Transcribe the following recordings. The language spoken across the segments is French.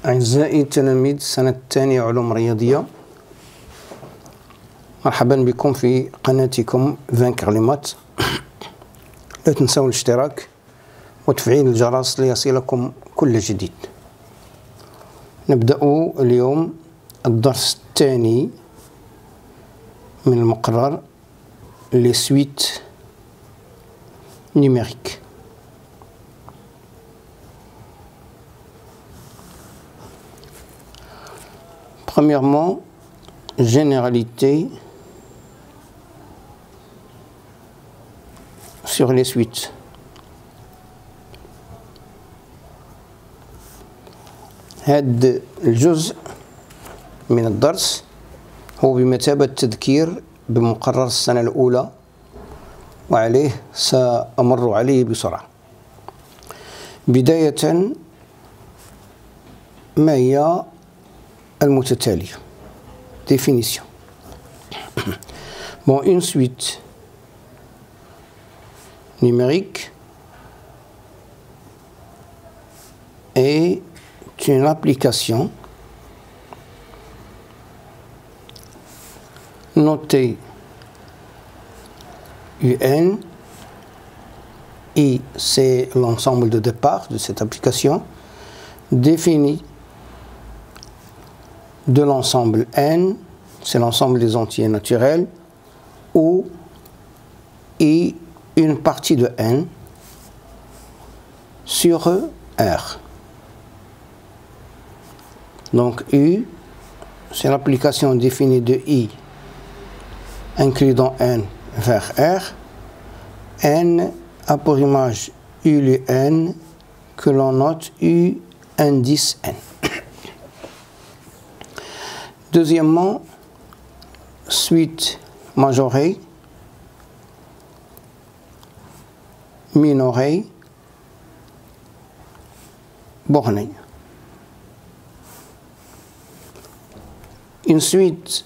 أعزائي تلاميذ السنة الثانية علوم رياضية، مرحبا بكم في قناتكم فانكر لي مات. لا تنسوا الاشتراك وتفعيل الجرس ليصلكم كل جديد. نبدأ اليوم الدرس الثاني من المقرر لي سويت numérique. Premièrement, généralité sur les suites. هذا الجزء من الدرس هو بمثابة تذكير بمقرر السنة الأولى، وعليه سأمر عليه بسرعة. بداية، ما هي المتتالية؟ Définition. Bon, une suite numérique est une application notée UN. I, c'est l'ensemble de départ de cette application, définie de l'ensemble N, c'est l'ensemble des entiers naturels, ou I, une partie de N, sur R. Donc U, c'est l'application définie de I, incluant N vers R. N a pour image U le N, que l'on note U indice N. Deuxièmement, suite majorée, minorée, bornée. Une suite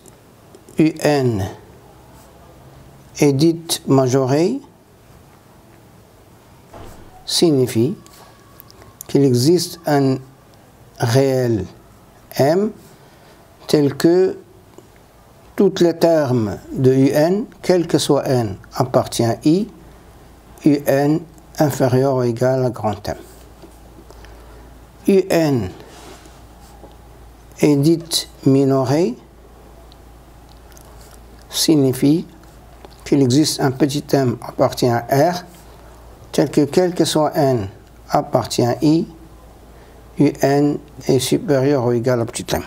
UN est dite majorée signifie qu'il existe un réel M tel que tous les termes de UN, quel que soit N, appartient à I, UN inférieur ou égal à grand M. UN est dite minorée signifie qu'il existe un petit M appartient à R, tel que quel que soit N appartient à I, UN est supérieur ou égal à petit M.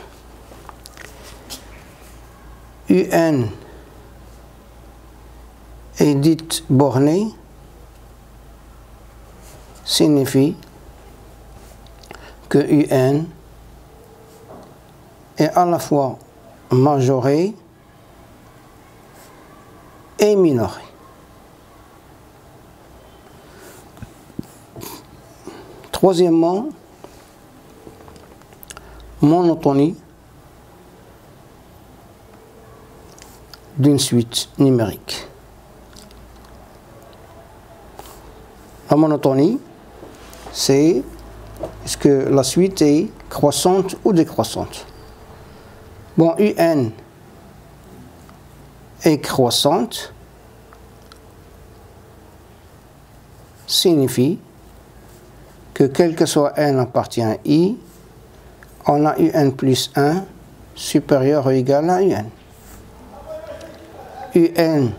UN est dite bornée signifie que UN est à la fois majoré et minoré. Troisièmement, monotonie d'une suite numérique. La monotonie, c'est est-ce que la suite est croissante ou décroissante. Bon, UN est croissante signifie que quel que soit N appartient à I, on a UN plus 1 supérieur ou égal à UN. UN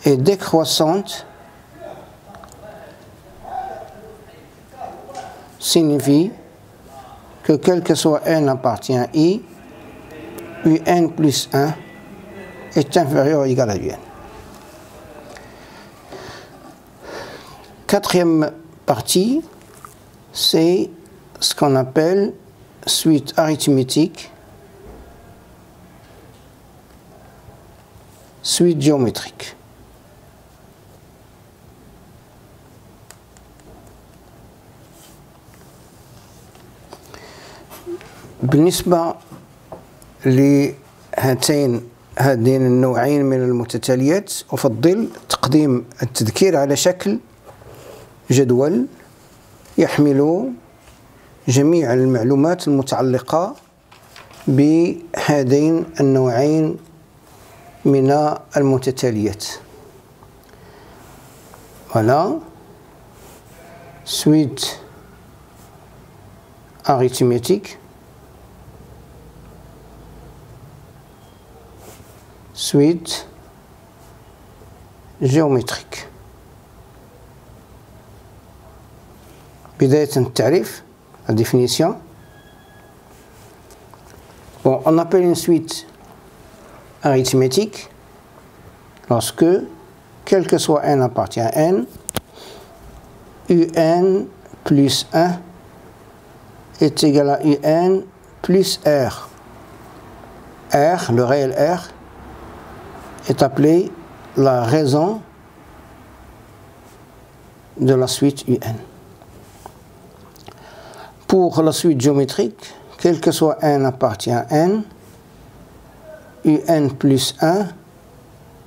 est décroissante signifie que quel que soit N appartient à I, UN plus 1 est inférieur ou égal à UN. Quatrième partie, c'est ce qu'on appelle suite arithmétique, suite géométrique. بالنسبة لهذين النوعين من المتتاليات، أفضل تقديم التذكير على شكل جدول يحمل جميع المعلومات المتعلقة بهذين النوعين من المتتاليات. Voilà. Suite arithmétique. Suite géométrique. بداية التعريف, la définition. Bon, on appelle une suite arithmétique lorsque, quel que soit n appartient à n, un plus 1 est égal à un plus r. R, le réel R, est appelé la raison de la suite un. Pour la suite géométrique, quel que soit n appartient à n, un plus 1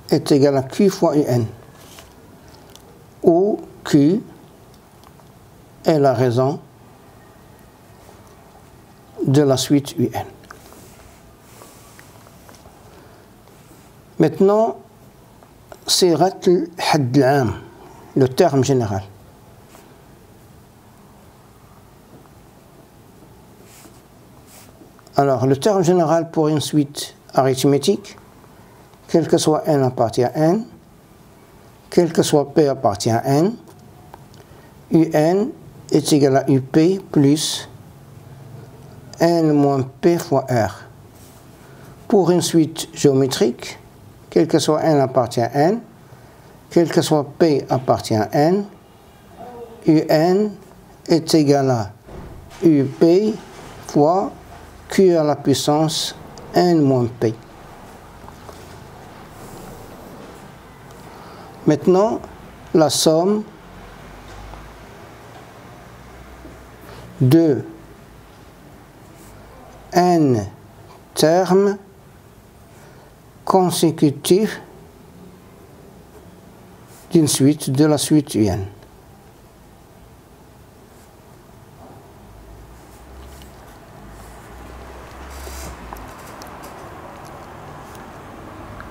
est égal à q fois un, où q est la raison de la suite un. Maintenant, صيغة الحد العام, le terme général. Alors, le terme général pour une suite arithmétique, quel que soit n appartient à n, quel que soit p appartient à n, un est égal à up plus n moins p fois r. Pour une suite géométrique, quel que soit n appartient à n, quel que soit p appartient à n, un est égal à up fois q à la puissance n moins p. Maintenant, la somme de n termes consécutifs d'une suite de la suite un.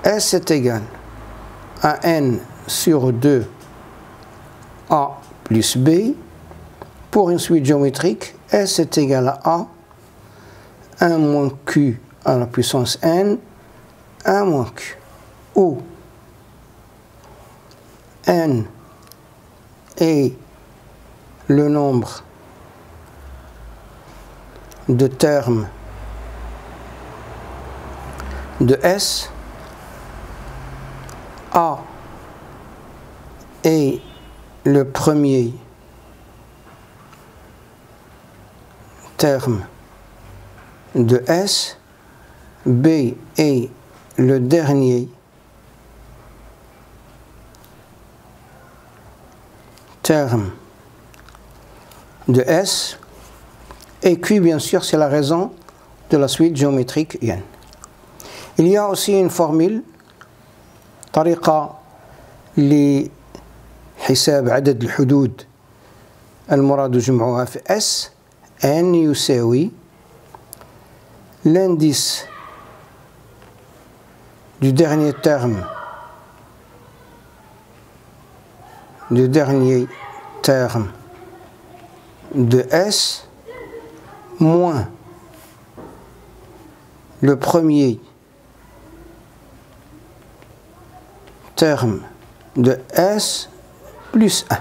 S est égal à n sur 2 a plus b. Pour une suite géométrique, S est égal à a, 1 moins q à la puissance n, 1 moins q, où n est le nombre de termes de S, a est le premier terme de S, B est le dernier terme de S, et Q, bien sûr, c'est la raison de la suite géométrique n. Il y a aussi une formule, طريقة لحساب عدد الحدود المراد جمعها في S, n يساوي l'indice du dernier terme de S moins le premier terme de S plus 1.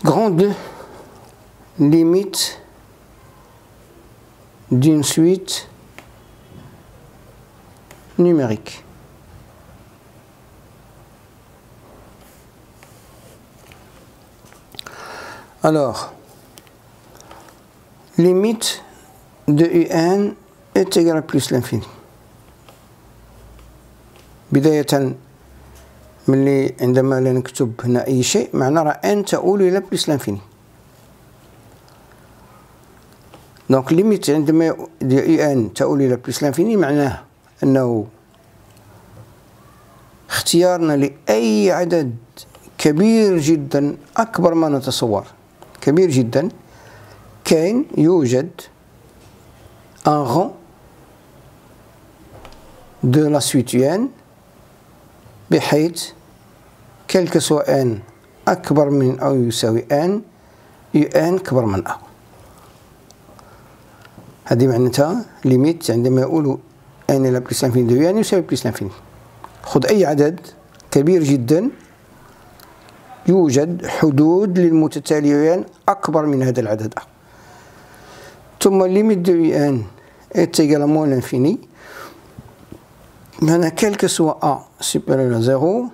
Grande limite d'une suite numérique. Alors, limite de un est égale à plus l'infini. بداية ملي عندما لا نكتب هنا أي شيء معنى راه n تؤول إلى بلس l'infini. دونك ليميت عندما ان تؤول إلى بلس l'infini معناه أنه اختيارنا لأي عدد كبير جدا أكبر ما نتصور كبير جدا كاين يوجد un rang de la suite UN بحيث quel que soit n أكبر من أو يساوي n UN كبر من أو. هذه معناتها ليميت عندما يقولوا n إلى بلس لانفيني دو UN يساوي بلس لانفيني. خذ أي عدد كبير جدا يوجد حدود للمتتاليين أكبر من هذا العدد A. ثم limite de UN est également l'infini. Maintenant, quel que soit A supérieur à 0,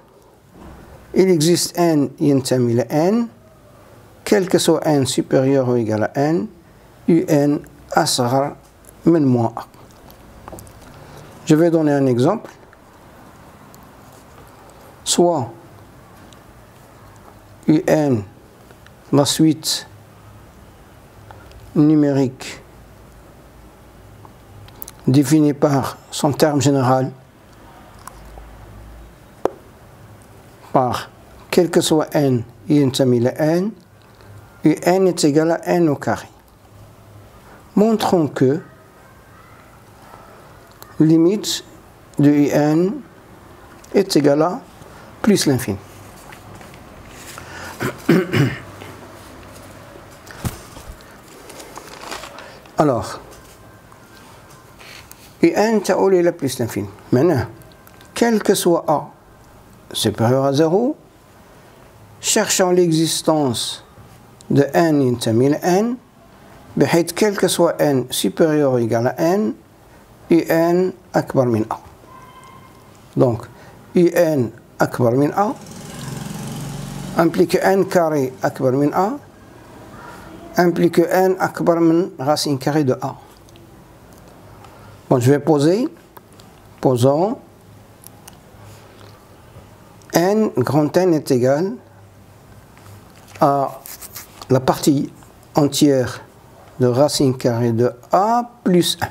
il existe n ينتمي إلى n. Quel que soit n supérieur ou égal à n, UN أصغر من moins A. Je vais donner un exemple. Soit UN, la suite numérique définie par son terme général par quel que soit n ينتمي إلى n, UN est égal à n au carré. Montrons que limite de UN est égale à plus l'infini. Alors, UN تؤول إلى plus l'infini. Maintenant, quel que soit A supérieur à 0, cherchons l'existence de n ينتمي إلى n بحيث quel que soit n supérieur ou égal à n, UN أكبر من A. Donc, UN أكبر من A implique n carré أكبر من A implique n أكبر من racine carrée de A. Bon, je vais posons n, grand N est égal à la partie entière de racine carrée de A plus 1.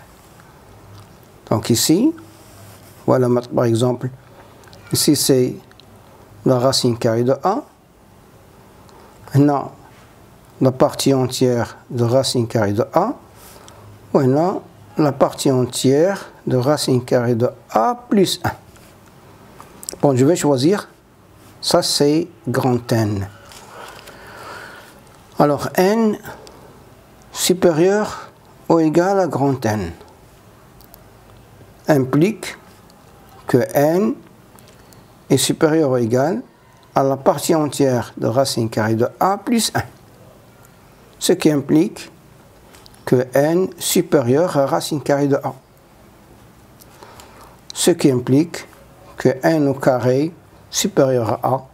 Donc ici, voilà par exemple, ici c'est la racine carrée de A. Maintenant, la partie entière de racine carrée de A. Maintenant, la partie entière de racine carrée de A plus 1. Bon, je vais choisir, ça c'est grand N. Alors, n supérieur ou égal à grand N implique que n est supérieur ou égal à la partie entière de racine carrée de A plus 1. Ce qui implique que n supérieur à racine carrée de A. Ce qui implique que n au carré supérieur à A.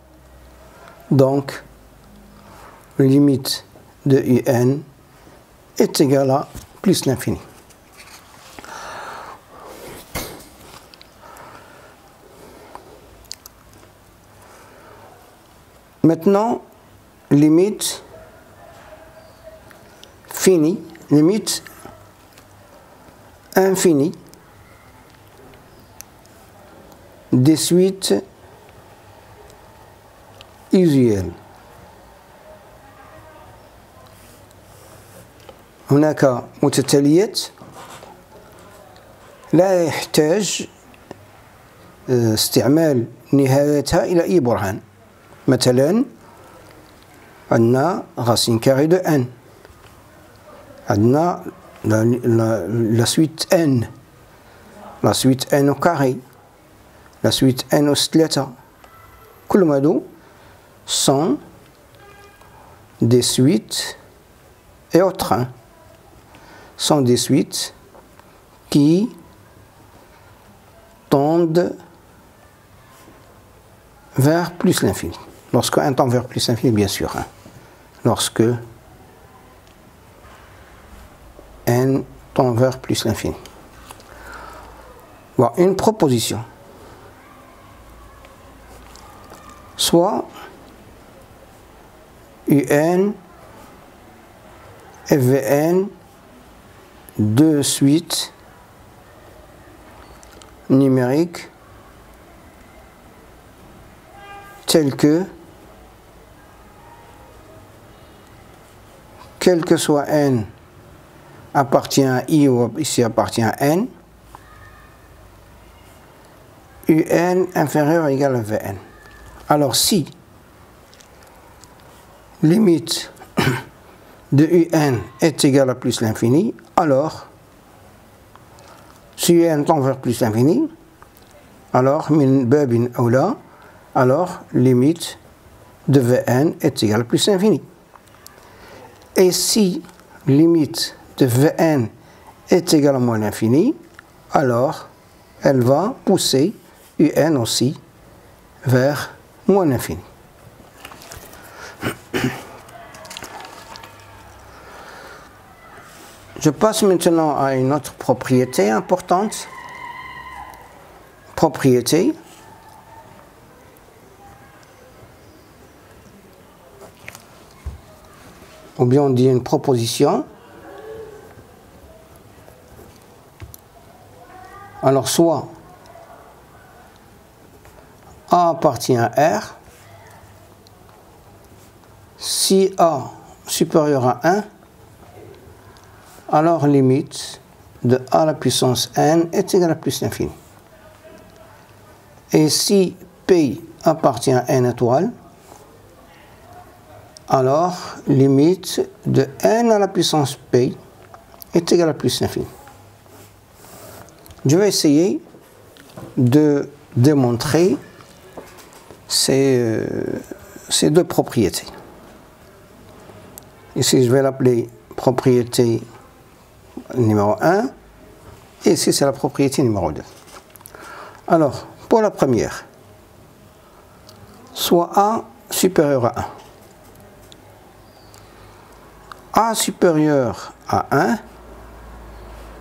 Donc, limite de UN est égale à plus l'infini. Maintenant, limite finie, limite infinie des suites usuelles. هناك متتاليات لا يحتاج استعمال نهايتها إلى أي برهان. مثلا عندنا racine carrée de n، عندنا la suite n، la suite n au carré، la suite n أس 3. كلهم هادو sont des suites et autres sont des suites qui tendent vers plus l'infini. Lorsque n tend vers plus l'infini, bien sûr. Lorsque n tend vers plus l'infini. Voilà une proposition. Soit UN FVN deux suites numériques tel que, quel que soit n appartient à i ou ici appartient à n, un inférieur ou égal à vn. Alors si limite de un est égale à plus l'infini, alors si un tend vers plus l'infini, alors min babin aula, alors limite de vn est égale à plus l'infini. Et si limite de vn est égale à moins l'infini, alors elle va pousser un aussi vers moins l'infini. Je passe maintenant à une autre propriété importante. Propriété ou bien on dit une proposition. Alors soit A appartient à R, si A supérieur à 1, alors limite de A à la puissance n est égale à plus l'infini. Et si P appartient à n étoile, alors limite de n à la puissance P est égale à plus l'infini. Je vais essayer de démontrer ces deux propriétés. Ici, je vais l'appeler propriété numéro 1, et ici, c'est la propriété numéro 2. Alors, pour la première, soit A supérieur à 1. A supérieur à 1,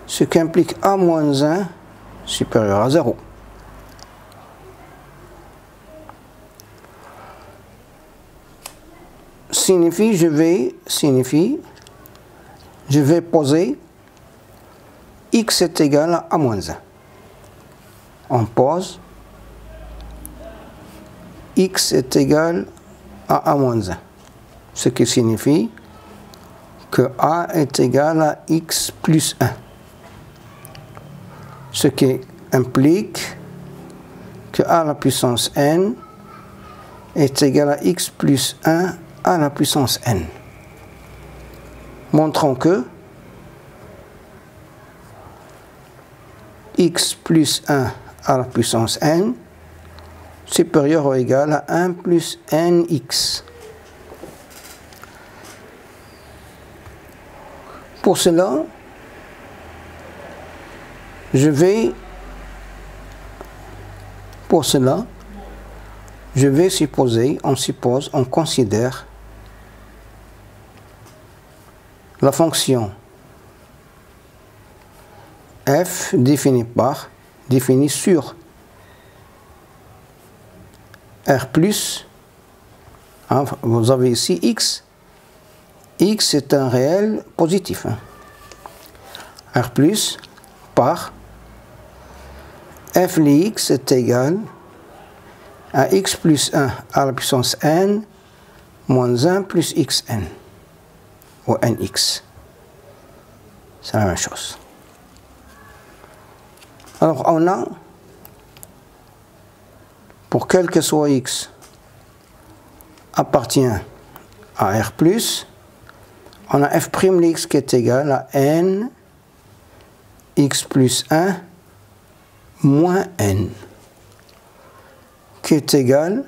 ce qui implique A moins 1 supérieur à 0. Signifie, je vais poser x est égal à A moins 1. On pose x est égal à A moins 1. Ce qui signifie que A est égal à x plus 1. Ce qui implique que A à la puissance n est égal à x plus 1 à la puissance n. Montrons que x plus 1 à la puissance n supérieur ou égal à 1 plus nx. Pour cela, on considère la fonction f définie sur R plus, hein, vous avez ici x est un réel positif, hein. R plus par f de x est égal à x plus 1 à la puissance n moins 1 plus xn, ou nx. C'est la même chose. Alors on a, pour quel que soit x appartient à R+, on a f' de x qui est égal à n x plus 1 moins n, qui est égal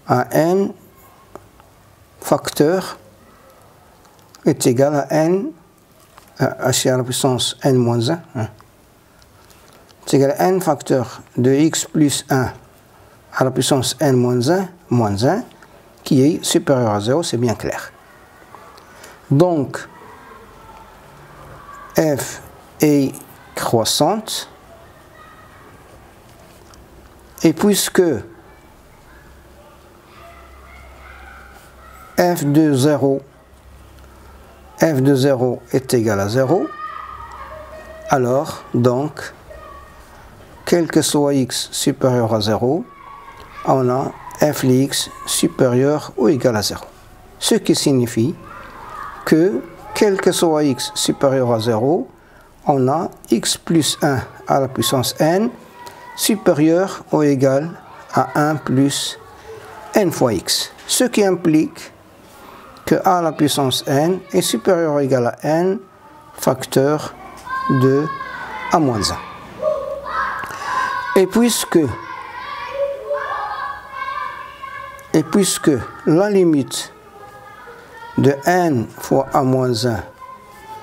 à n facteur est égal à n à la puissance n moins 1. Hein. C'est égal à n facteur de x plus 1 à la puissance n moins 1, qui est supérieur à 0, c'est bien clair. Donc, f est croissante, et puisque f de 0 est égal à 0, alors, donc, quel que soit x supérieur à 0, on a f de x supérieur ou égal à 0. Ce qui signifie que, quel que soit x supérieur à 0, on a x plus 1 à la puissance n supérieur ou égal à 1 plus n fois x. Ce qui implique que a à la puissance n est supérieur ou égal à n facteur de a moins 1. Et puisque la limite de n fois a moins 1,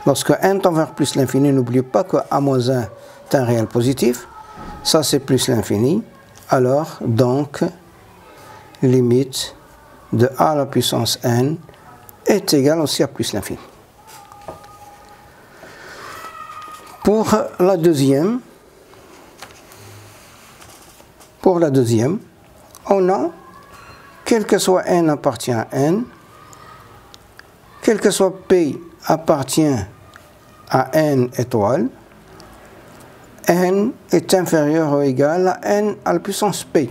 lorsque n tend vers plus l'infini, n'oubliez pas que a moins 1 est un réel positif, ça c'est plus l'infini, alors donc limite de a à la puissance n est égale aussi à plus l'infini. Pour la deuxième, on a, quel que soit n appartient à n, quel que soit p appartient à n étoile, n est inférieur ou égal à n à la puissance p.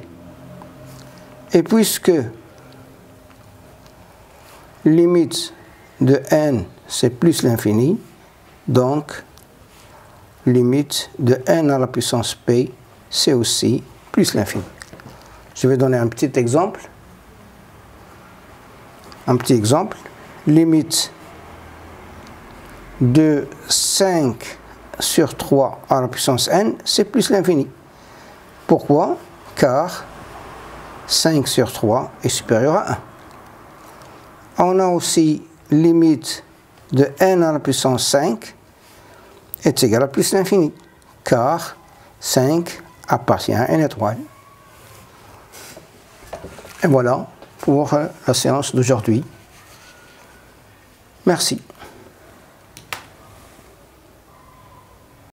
Et puisque limite de n c'est plus l'infini, donc limite de n à la puissance p c'est aussi plus l'infini. Je vais donner un petit exemple. Limite de 5 sur 3 à la puissance n, c'est plus l'infini. Pourquoi? Car 5 sur 3 est supérieur à 1. On a aussi limite de n à la puissance 5 est égal à plus l'infini, car 5 appartient à n étoile. Et voilà pour la séance d'aujourd'hui. Merci.